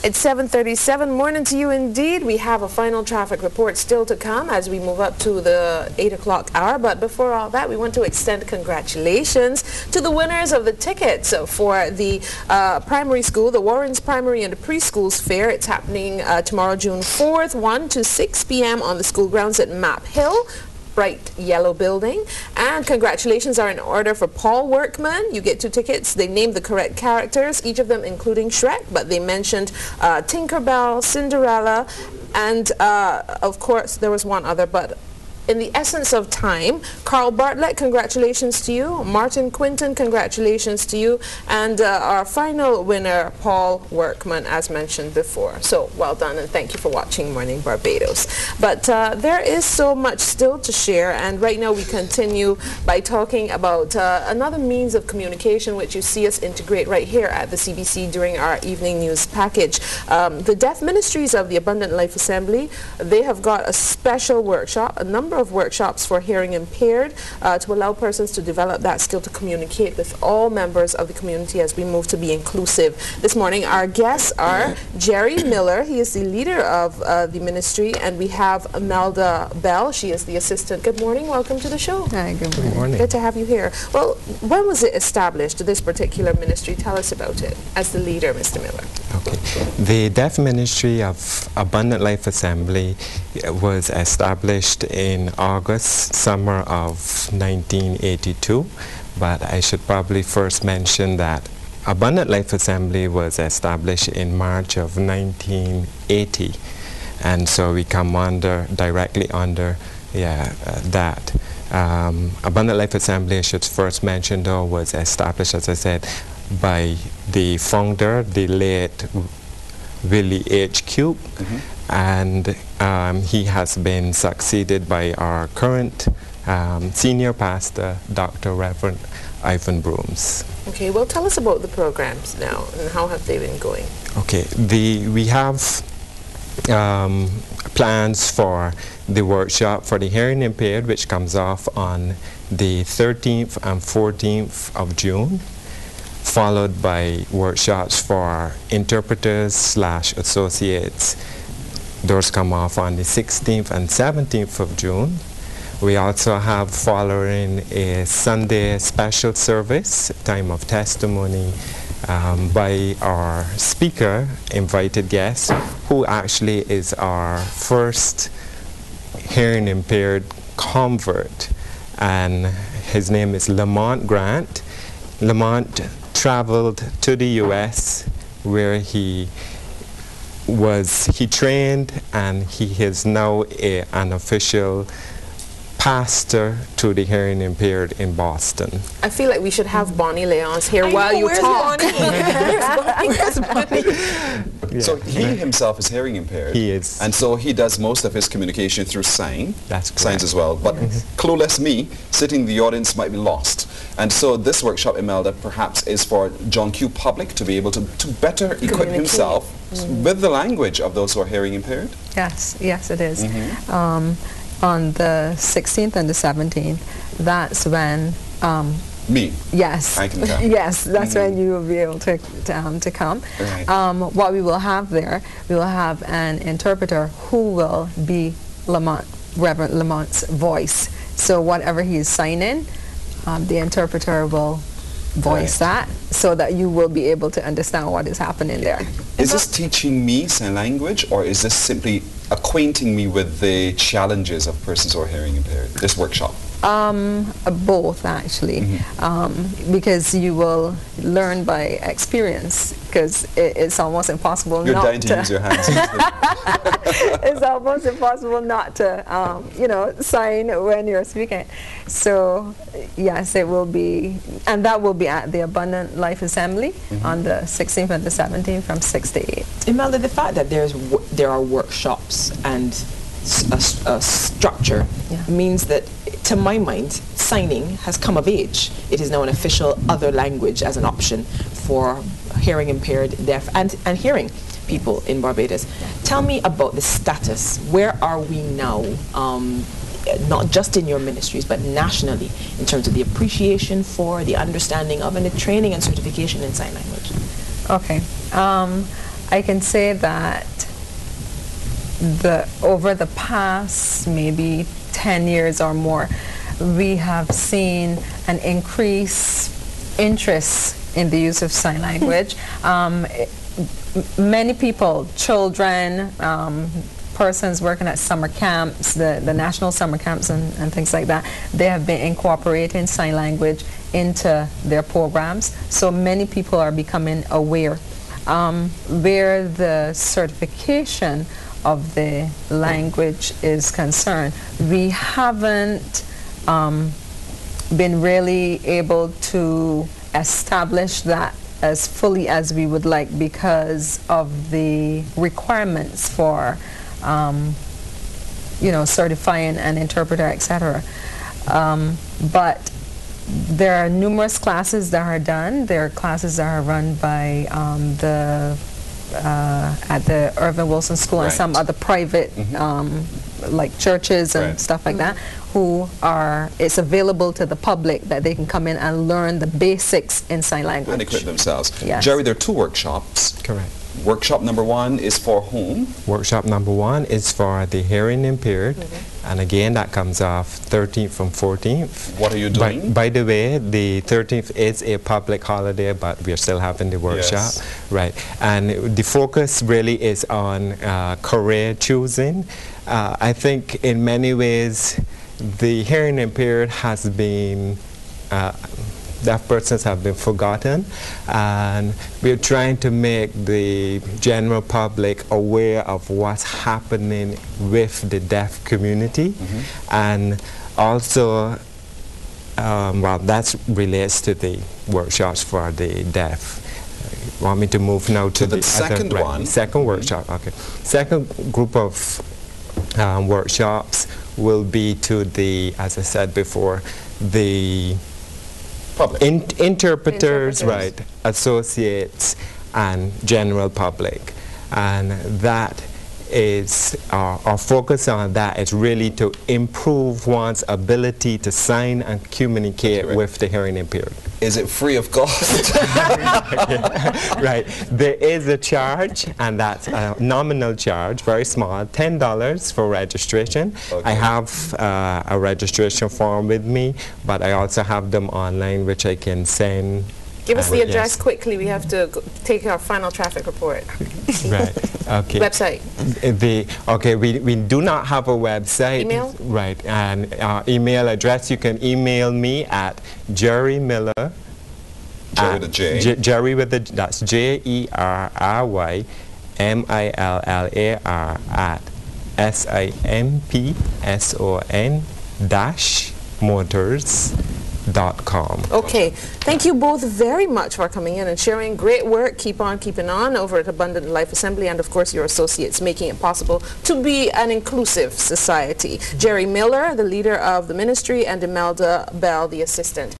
It's 7:37. Morning to you indeed. We have a final traffic report still to come as we move up to the 8 o'clock hour. But before all that, we want to extend congratulations to the winners of the tickets for the primary school, the Warrens Primary and the Preschools Fair. It's happening tomorrow, June 4th, 1 to 6 p.m. on the school grounds at Map Hill. Bright yellow building. And congratulations are in order for Paul Workman. You get 2 tickets. They named the correct characters, each of them including Shrek, but they mentioned Tinkerbell, Cinderella, and of course there was one other, but in the essence of time, Carl Bartlett, congratulations to you. Martin Quinton, congratulations to you. And our final winner, Paul Workman, as mentioned before. So well done, and thank you for watching Morning Barbados. But there is so much still to share, and right now we continue by talking about another means of communication which you see us integrate right here at the CBC during our evening news package. The Deaf Ministries of the Abundant Life Assembly, they have got a special workshop, a number of workshops for hearing impaired to allow persons to develop that skill to communicate with all members of the community as we move to be inclusive. This morning our guests are Jerry Miller, he is the leader of the ministry, and we have Imelda Bell, she is the assistant. Good morning, welcome to the show. Hi, good morning. Good to have you here. Well, when was it established, this particular ministry? Tell us about it as the leader, Mr. Miller. Okay. The Deaf Ministry of Abundant Life Assembly was established in August, summer of 1982, but I should probably first mention that Abundant Life Assembly was established in March of 1980, and so we come directly under that. Abundant Life Assembly, I should first mention though, was established, as I said, by the founder, the late Willie H. Cube, and he has been succeeded by our current senior pastor, Dr. Reverend Ivan Brooms. Okay, well, tell us about the programs now and how have they been going? Okay, we have plans for the workshop for the hearing impaired, which comes off on the 13th and 14th of June, followed by workshops for interpreters/associates. Those come off on the 16th and 17th of June. We also have, following, a Sunday special service, time of testimony, by our speaker, invited guest, who actually is our first hearing impaired convert, and his name is Lamont Grant. Lamont traveled to the U.S. where he trained, and he is now an official pastor to the hearing impaired in Boston. I feel like we should have Bonnie Leonce here while you talk. Where's Bonnie? Yeah. So he himself is hearing impaired. He is. And so he does most of his communication through signs as well. But clueless me, sitting in the audience, might be lost. And so this workshop, Imelda, perhaps is for John Q. Public to be able to better equip himself with the language of those who are hearing impaired? Yes, it is. On the 16th and the 17th, that's when... Me? Yes. I can come. Yes, that's when you will be able to come. Right. What we will have there, we will have an interpreter who will be Reverend Lamont's voice. So whatever he is signing, the interpreter will voice that, so that you will be able to understand what is happening there. Is this teaching me sign language, or is this simply acquainting me with the challenges of persons who are hearing impaired, this workshop? Both, actually, because you will learn by experience, because it's almost impossible You're dying to use your hands. It's almost impossible not to, sign when you're speaking. So, yes, it will be, and that will be at the Abundant Life Assembly on the 16th and the 17th from 6 to 8. Imelda, the fact that there are workshops and a structure means that, to my mind, signing has come of age. It is now an official other language as an option for hearing impaired, deaf, and hearing people in Barbados. Tell me about the status. Where are we now, not just in your ministries, but nationally, in terms of the appreciation for, the understanding of, and the training and certification in sign language? Okay. I can say that over the past maybe 10 years or more, we have seen an increased interest in the use of sign language. Many people, children, persons working at summer camps, the national summer camps and things like that, they have been incorporating sign language into their programs. So many people are becoming aware. Where the certification of the language is concerned, we haven't been really able to establish that as fully as we would like because of the requirements for certifying an interpreter, etc. But there are numerous classes that are done. There are classes that are run by at the Irvin Wilson School and some other private like churches and stuff like that, who are, it's available to the public that they can come in and learn the basics in sign language. And equip themselves. Yes. Jerry, there are 2 workshops. Correct. Workshop number 1 is for whom? Workshop number 1 is for the hearing impaired, and again that comes off 13th and 14th. What are you doing? By the way, the 13th is a public holiday, but we are still having the workshop. Yes. Right, and the focus really is on career choosing. I think in many ways the hearing impaired has been deaf persons have been forgotten, and we're trying to make the general public aware of what's happening with the deaf community, and also well, that relates to the workshops for the deaf. Want me to move now to the second other, one? Second workshop, okay. Second group of workshops will be to the, as I said before, the public. Interpreters, right, associates, and general public. And that is, our focus on that is really to improve one's ability to sign and communicate with the hearing impaired. Is it free of cost? Right. There is a charge, and that's a nominal charge, very small, $10 for registration. I have a registration form with me, but I also have them online, which I can send. Give us the address quickly. We have to take our final traffic report. Right. Okay. Website. We do not have a website. Email? Right. And our email address, you can email me at Jerry Miller. Jerry with a J. Jerry with the, that's JerryMillar at simpson-motors.com. Okay, thank you both very much for coming in and sharing great work. Keep on keeping on over at Abundant Life Assembly, and of course your associates making it possible to be an inclusive society. Jerry Miller, the leader of the ministry, and Imelda Bell, the assistant.